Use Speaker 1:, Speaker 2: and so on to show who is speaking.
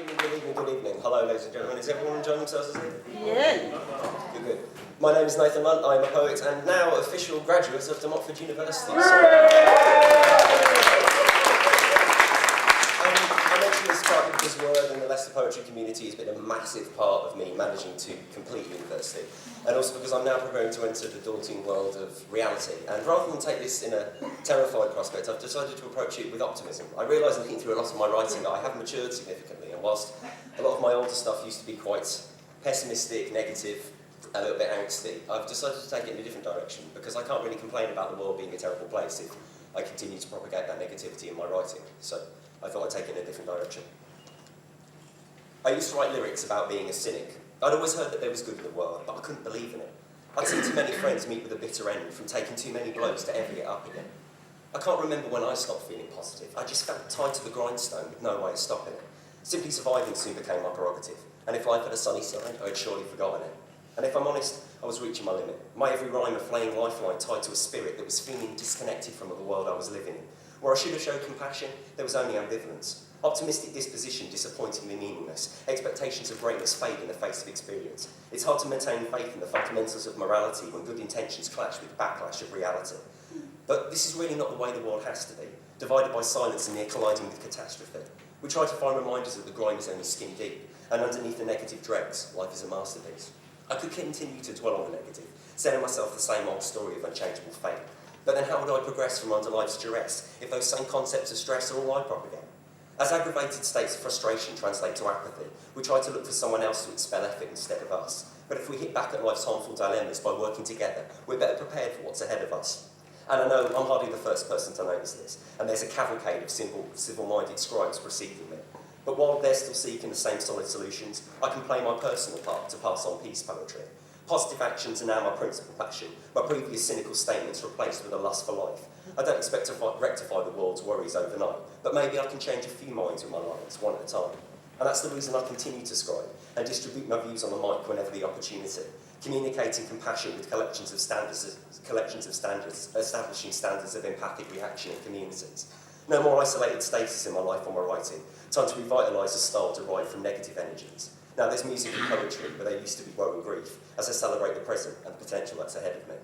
Speaker 1: Good evening. Hello, ladies and gentlemen. Is everyone enjoying themselves this evening?
Speaker 2: Yeah.
Speaker 1: Good. My name is Nathan Lunt. I'm a poet and now official graduate of Oxford University. I mention this partly because word in the Leicester poetry community has been a massive part of me managing to complete university, and also because I'm now preparing to enter the daunting world of reality. And rather than take this in a terrified prospect, I've decided to approach it with optimism. I realise, looking through a lot of my writing, that I have matured significantly, and whilst a lot of my older stuff used to be quite pessimistic, negative, a little bit angsty, I've decided to take it in a different direction, because I can't really complain about the world being a terrible place if I continue to propagate that negativity in my writing. So I thought I'd take it in a different direction. I used to write lyrics about being a cynic. I'd always heard that there was good in the world, but I couldn't believe in it. I'd seen too many friends meet with a bitter end from taking too many blows to ever get up again. I can't remember when I stopped feeling positive. I just felt tied to the grindstone with no way of stopping it. Simply surviving soon became my prerogative, and if life had a sunny side, I had surely forgotten it. And if I'm honest, I was reaching my limit. My every rhyme a flaying lifeline tied to a spirit that was feeling disconnected from the world I was living in. Where I should have showed compassion, there was only ambivalence. Optimistic disposition disappointingly meaningless. Expectations of greatness fade in the face of experience. It's hard to maintain faith in the fundamentals of morality when good intentions clash with the backlash of reality. But this is really not the way the world has to be, divided by silence and near colliding with catastrophe. We try to find reminders that the grime is only skin deep, and underneath the negative dregs, life is a masterpiece. I could continue to dwell on the negative, selling myself the same old story of unchangeable fate. But then how would I progress from under life's duress if those same concepts of stress are all I propagate? As aggravated states of frustration translate to apathy, we try to look for someone else to expel effort instead of us. But if we hit back at life's harmful dilemmas by working together, we're better prepared for what's ahead of us. And I know I'm hardly the first person to notice this, and there's a cavalcade of civil-minded scribes preceding me. But while they're still seeking the same solid solutions, I can play my personal part to pass on peace poetry. Positive actions are now my principal passion, my previous cynical statements replaced with a lust for life. I don't expect to rectify the world's worries overnight, but maybe I can change a few minds with my lines, one at a time. And that's the reason I continue to scribe and distribute my views on the mic whenever the opportunity, communicating compassion with collections of standards, establishing standards of empathic reaction in communities. No more isolated status in my life or my writing, time to revitalise a style derived from negative energies. Now there's music and poetry, but there used to be woe and grief, as I celebrate the present and the potential that's ahead of me.